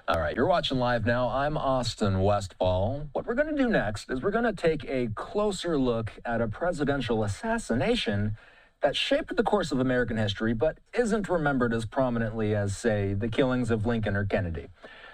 All right, you're watching Live Now. I'm Austin Westfall. What we're going to do next is we're going to take a closer look at a presidential assassination that shaped the course of American history, but isn't remembered as prominently as, say, the killings of Lincoln or Kennedy.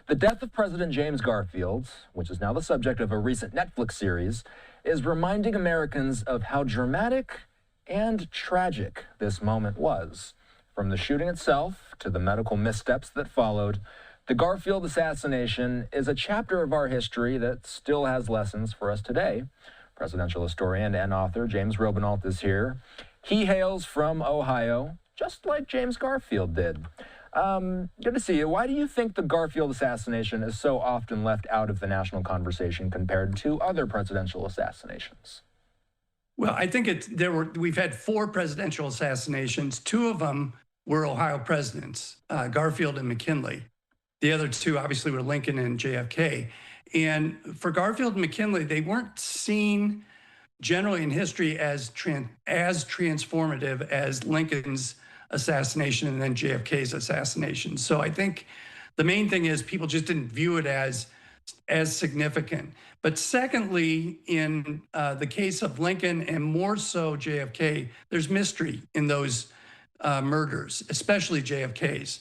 The death of President James Garfield, which is now the subject of a recent Netflix series, is reminding Americans of how dramatic and tragic this moment was. From the shooting itself to the medical missteps that followed, the Garfield assassination is a chapter of our history that still has lessons for us today. Presidential historian and author James Robenalt is here. He hails from Ohio, just like James Garfield did. Good to see you. Why do you think the Garfield assassination is so often left out of the national conversation compared to other presidential assassinations? Well, I think we've had 4 presidential assassinations. 2 of them were Ohio presidents, Garfield and McKinley. The other 2 obviously were Lincoln and JFK. And for Garfield and McKinley, they weren't seen generally in history as transformative as Lincoln's assassination and then JFK's assassination. So I think the main thing is people just didn't view it as significant. But secondly, in the case of Lincoln and more so JFK, there's mystery in those murders, especially JFK's.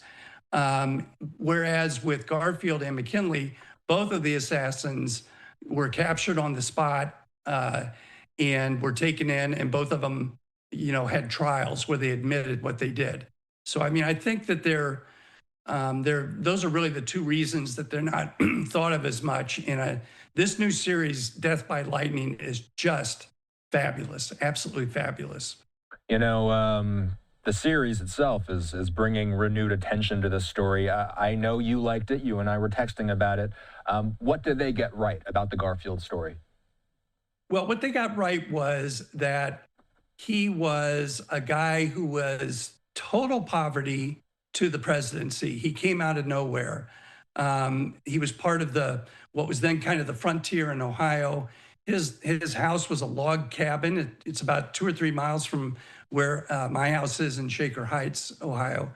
Whereas with Garfield and McKinley, both of the assassins were captured on the spot and were taken in, and both of them, had trials where they admitted what they did. So, I mean, I think that those are really the 2 reasons that they're not thought of as much. And this new series, Death by Lightning, is just fabulous, absolutely fabulous. The series itself is bringing renewed attention to this story. I know you liked it. You and I were texting about it. What did they get right about the Garfield story? Well, what they got right was that he was a guy who was total poverty to the presidency. He came out of nowhere. He was part of what was then kind of the frontier in Ohio. His house was a log cabin. It's about 2 or 3 miles from where my house is in Shaker Heights, Ohio.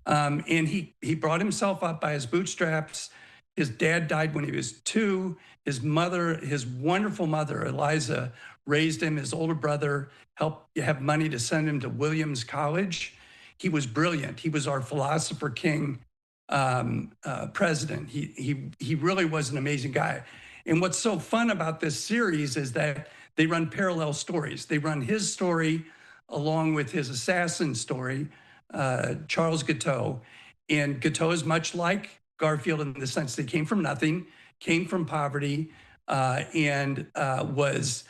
And he brought himself up by his bootstraps. His dad died when he was 2. His mother, his wonderful mother, Eliza, raised him. His older brother helped have money to send him to Williams College. He was brilliant. He was our philosopher king president. He really was an amazing guy. And what's so fun about this series is that they run parallel stories. They run his story along with his assassin story, Charles Guiteau. And Guiteau is much like Garfield in the sense that he came from nothing, came from poverty, and was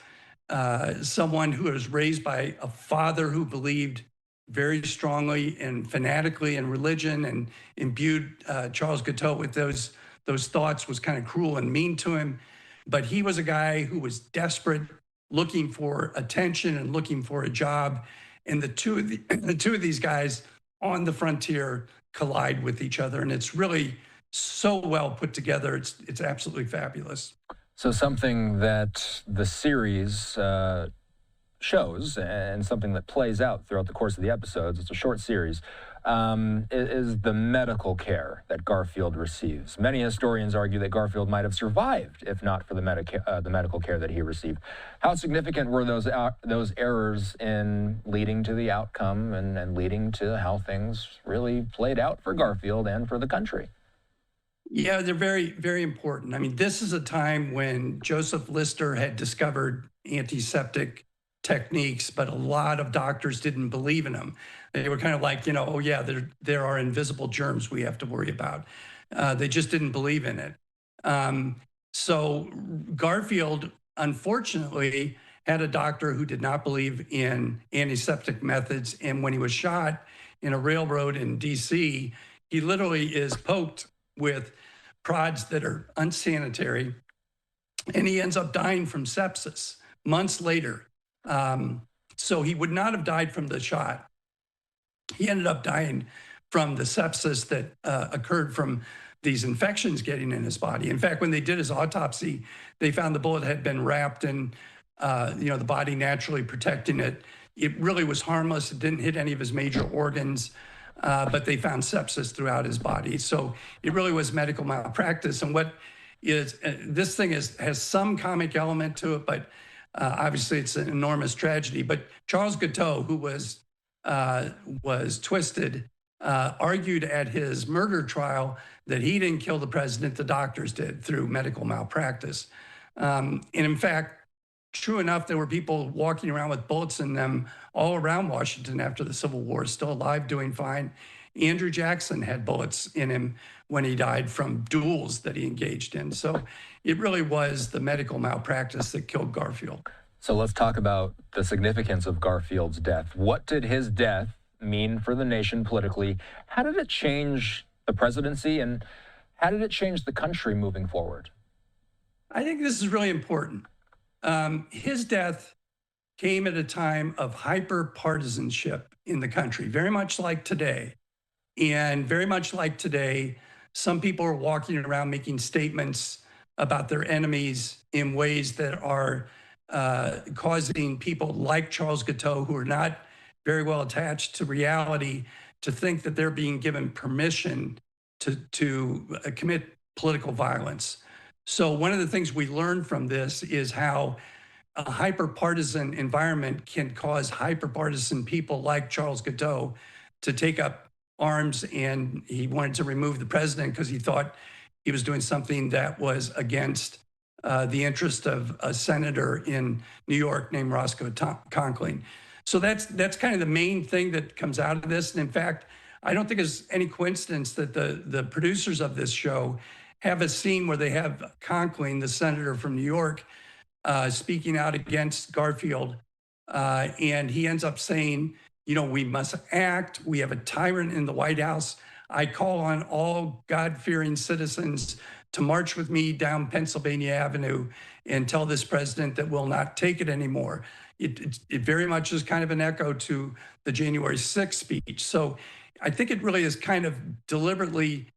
someone who was raised by a father who believed very strongly and fanatically in religion, and imbued Charles Guiteau with those thoughts, was kind of cruel and mean to him. But he was a guy who was desperate, looking for attention and looking for a job. And the two of these guys on the frontier collide with each other. And it's really so well put together. It's absolutely fabulous. So something that the series shows, and something that plays out throughout the course of the episodes, it's a short series, is the medical care that Garfield receives. Many historians argue that Garfield might have survived if not for the medical care that he received. How significant were those errors in leading to the outcome and leading to how things really played out for Garfield and for the country? Yeah, they're very, very important. I mean, this is a time when Joseph Lister had discovered antiseptic techniques, but a lot of doctors didn't believe in them. They were kind of like, oh yeah, there are invisible germs we have to worry about. They just didn't believe in it. So Garfield, unfortunately, had a doctor who did not believe in antiseptic methods. And when he was shot in a railroad in DC, he literally is poked with prods that are unsanitary, and he ends up dying from sepsis months later. So he would not have died from the shot. He ended up dying from the sepsis that occurred from these infections getting in his body. In fact, when they did his autopsy, they found the bullet had been wrapped in, the body naturally protecting it. It really was harmless. It didn't hit any of his major organs. but they found sepsis throughout his body. So it really was medical malpractice. And what is this thing has some comic element to it, but obviously it's an enormous tragedy. But Charles Guiteau, who was twisted, argued at his murder trial that he didn't kill the president, the doctors did through medical malpractice. And in fact, true enough, there were people walking around with bullets in them all around Washington after the Civil War, still alive, doing fine. Andrew Jackson had bullets in him when he died from duels that he engaged in. So it really was the medical malpractice that killed Garfield. So let's talk about the significance of Garfield's death. What did his death mean for the nation politically? How did it change the presidency, and how did it change the country moving forward? I think this is really important. His death came at a time of hyper-partisanship in the country, very much like today. And very much like today, some people are walking around making statements about their enemies in ways that are causing people like Charles Guiteau, who are not very well attached to reality, to think that they're being given permission to commit political violence. So one of the things we learned from this is how a hyper-partisan environment can cause hyper-partisan people like Charles Guiteau to take up arms, and he wanted to remove the president because he thought he was doing something that was against the interest of a senator in New York named Roscoe Conkling. So that's kind of the main thing that comes out of this. And in fact, I don't think it's any coincidence that the producers of this show have a scene where they have Conkling, the senator from New York, speaking out against Garfield. And he ends up saying, you know, we must act. We have a tyrant in the White House. I call on all God-fearing citizens to march with me down Pennsylvania Avenue and tell this president that we'll not take it anymore. It very much is kind of an echo to the January 6th speech. So I think it really is kind of deliberately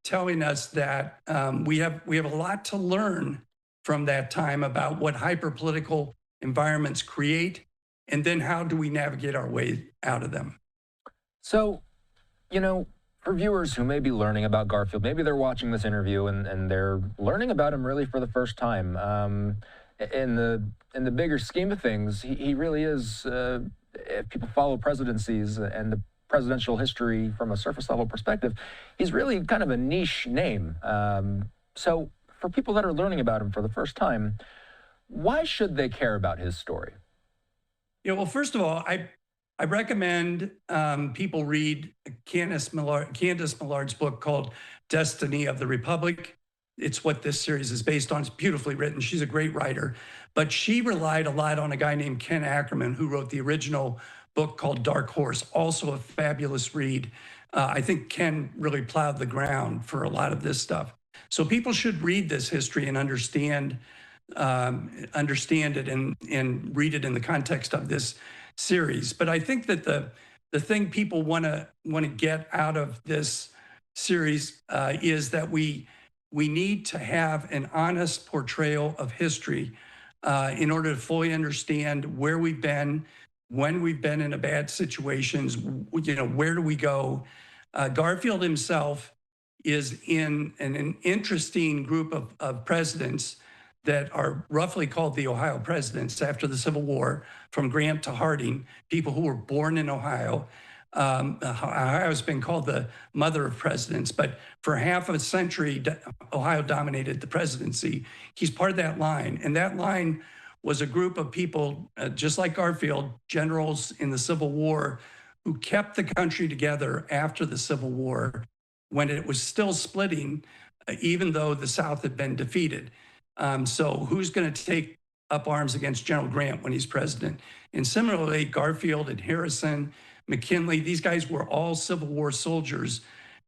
telling us that we have a lot to learn from that time about what hyper-political environments create, and then how do we navigate our way out of them. So, you know, for viewers who may be learning about Garfield, maybe they're watching this interview and they're learning about him really for the first time. In the bigger scheme of things, he really is, if people follow presidencies and the presidential history from a surface level perspective, he's really kind of a niche name. So for people that are learning about him for the first time, why should they care about his story? Yeah, well, first of all, I recommend people read Candace Millard's book called Destiny of the Republic. It's what this series is based on. It's beautifully written. She's a great writer. But she relied a lot on a guy named Ken Ackerman, who wrote the original book called Dark Horse, also a fabulous read. I think Ken really plowed the ground for a lot of this stuff. So people should read this history and understand it and read it in the context of this series. But I think that the thing people want to get out of this series is that we need to have an honest portrayal of history in order to fully understand where we've been, when we've been in a bad situations, you know, where do we go? Garfield himself is in an interesting group of presidents that are roughly called the Ohio presidents after the Civil War, from Grant to Harding, people who were born in Ohio. Ohio has been called the mother of presidents, but for half of a century, Ohio dominated the presidency. He's part of that line, and that line was a group of people, just like Garfield, generals in the Civil War, who kept the country together after the Civil War when it was still splitting, even though the South had been defeated. So who's going to take up arms against General Grant when he's president? And similarly, Garfield and Harrison, McKinley, these guys were all Civil War soldiers,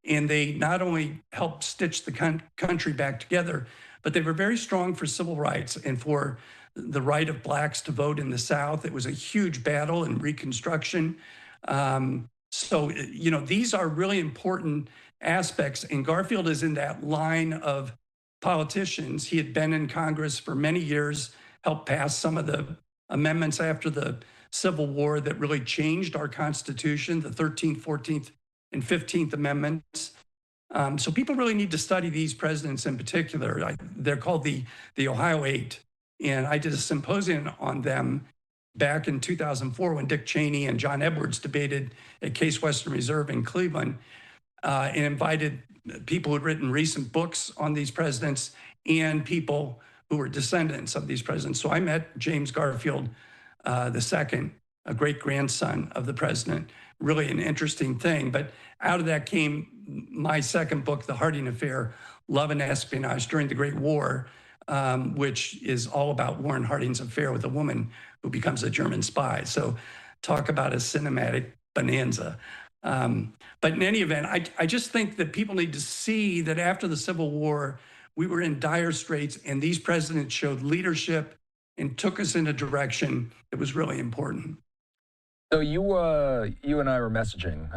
and they not only helped stitch the country back together, but they were very strong for civil rights and for the right of blacks to vote in the South. It was a huge battle in Reconstruction. So, you know, these are really important aspects, and Garfield is in that line of politicians. He had been in Congress for many years, helped pass some of the amendments after the Civil War that really changed our Constitution, the 13th, 14th and 15th Amendments. So people really need to study these presidents in particular. They're called the Ohio Eight. And I did a symposium on them back in 2004 when Dick Cheney and John Edwards debated at Case Western Reserve in Cleveland, and invited people who had written recent books on these presidents and people who were descendants of these presidents. So I met James Garfield II, a great-grandson of the president. Really an interesting thing. But out of that came my second book, The Harding Affair, Love and Espionage During the Great War, which is all about Warren Harding's affair with a woman who becomes a German spy. So talk about a cinematic bonanza. But in any event, I just think that people need to see that after the Civil War, we were in dire straits, and these presidents showed leadership and took us in a direction that was really important. So you and I were messaging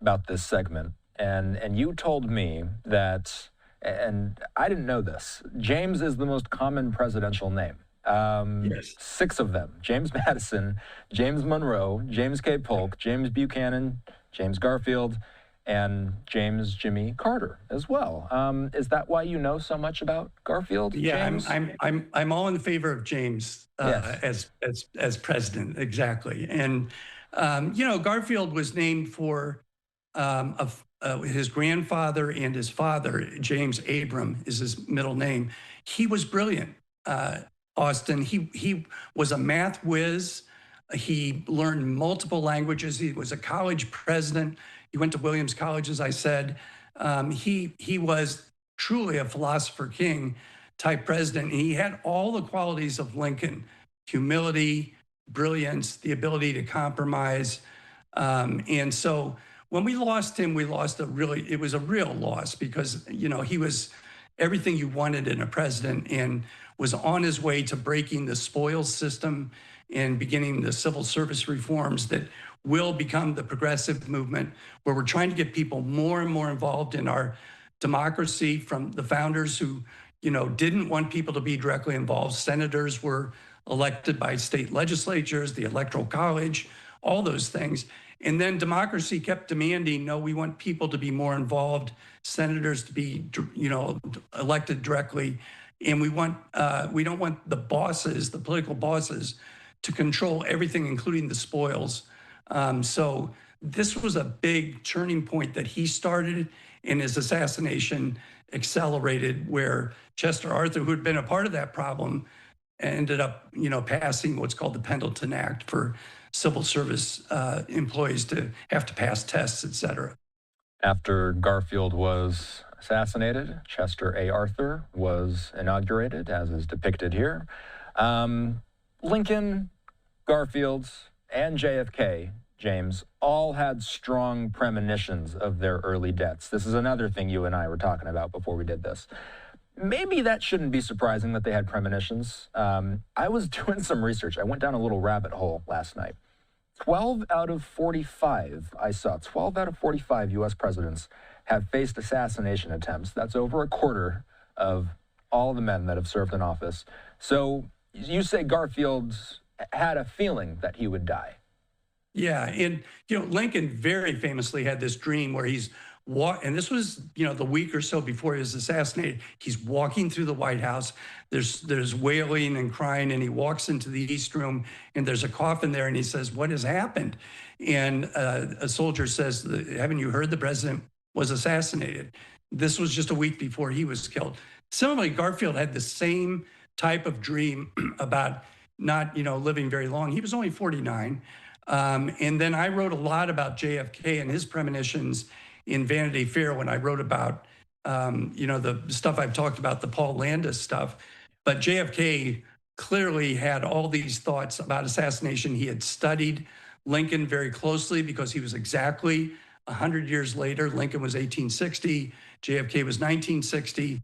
about this segment, and you told me that, and I didn't know this, James is the most common presidential name. Yes. 6 of them: James Madison, James Monroe, James K. Polk, James Buchanan, James Garfield, and James Jimmy Carter as well. Is that why you know so much about Garfield? Yeah, James? I'm all in favor of James Yes. as president, exactly. And Garfield was named for his grandfather and his father. James Abram is his middle name. He was brilliant, Austin. He was a math whiz. He learned multiple languages. He was a college president. He went to Williams College, as I said. He was truly a philosopher king type president. And he had all the qualities of Lincoln: humility, brilliance, the ability to compromise. And so when we lost him, it was a real loss, because, he was everything you wanted in a president and was on his way to breaking the spoils system and beginning the civil service reforms that will become the progressive movement, where we're trying to get people more and more involved in our democracy, from the founders who, didn't want people to be directly involved. Senators were elected by state legislatures, the Electoral College, all those things. And then democracy kept demanding, no, we want people to be more involved, senators to be, elected directly. And we don't want the bosses, the political bosses, to control everything, including the spoils. So this was a big turning point that he started, and his assassination accelerated, where Chester Arthur, who had been a part of that problem, ended up, passing what's called the Pendleton Act for civil service employees to have to pass tests, et cetera. After Garfield was assassinated, Chester A. Arthur was inaugurated, as is depicted here. Lincoln, Garfield, and JFK, James, all had strong premonitions of their early deaths. This is another thing you and I were talking about before we did this. Maybe that shouldn't be surprising that they had premonitions. I was doing some research. I went down a little rabbit hole last night. 12 out of 45 U.S. presidents have faced assassination attempts. That's over a quarter of all the men that have served in office. So you say Garfield had a feeling that he would die. Yeah, and Lincoln very famously had this dream where and this was the week or so before he was assassinated. He's walking through the White House. There's wailing and crying, and he walks into the East Room, and there's a coffin there, and he says, "What has happened?" And a soldier says, "Haven't you heard the president was assassinated?" This was just a week before he was killed. Similarly, Garfield had the same type of dream about not living very long. He was only 49. And then I wrote a lot about JFK and his premonitions in Vanity Fair, when I wrote about, the stuff I've talked about, the Paul Landis stuff. But JFK clearly had all these thoughts about assassination. He had studied Lincoln very closely, because he was exactly 100 years later. Lincoln was 1860, JFK was 1960.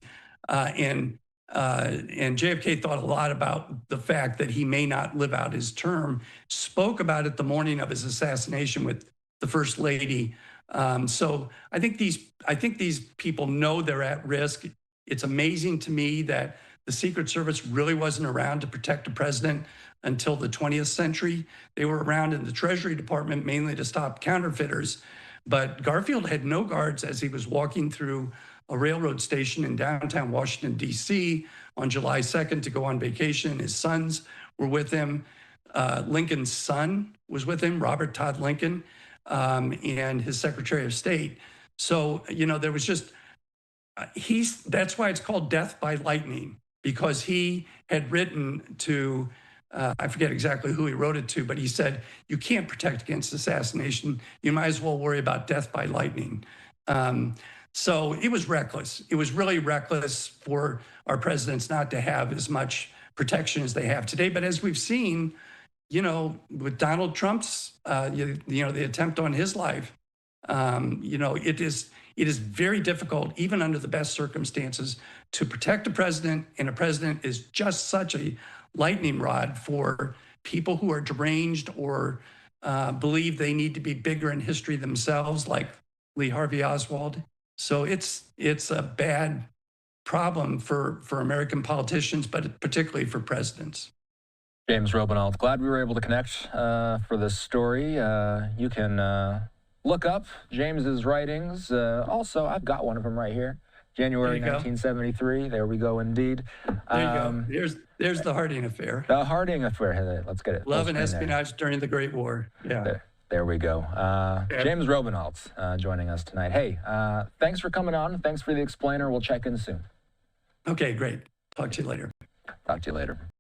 And JFK thought a lot about the fact that he may not live out his term, spoke about it the morning of his assassination with the First Lady. So I think these people know they're at risk. It's amazing to me that the Secret Service really wasn't around to protect a president until the 20th century. They were around in the Treasury Department mainly to stop counterfeiters. But Garfield had no guards as he was walking through a railroad station in downtown Washington, D.C. on July 2nd to go on vacation. His sons were with him. Lincoln's son was with him, Robert Todd Lincoln, and his Secretary of State. So, there was just, that's why it's called death by lightning, because he had written to, I forget exactly who he wrote it to, but he said, you can't protect against assassination. You might as well worry about death by lightning. So it was reckless. It was really reckless for our presidents not to have as much protection as they have today. But as we've seen, with Donald Trump's, the attempt on his life, it is very difficult, even under the best circumstances, to protect a president. And a president is just such a lightning rod for people who are deranged or believe they need to be bigger in history themselves, like Lee Harvey Oswald. So it's a bad problem for American politicians, but particularly for presidents. James Robenalt, glad we were able to connect for this story. You can look up James's writings. Also, I've got one of them right here. January 1973. There we go, indeed. There you go. There's the Harding Affair. The Harding Affair. Let's get it. Love and espionage during the Great War. Yeah. There we go. James Robenalt joining us tonight. Hey, thanks for coming on. Thanks for the explainer. We'll check in soon. Okay, great. Talk to you later. Talk to you later.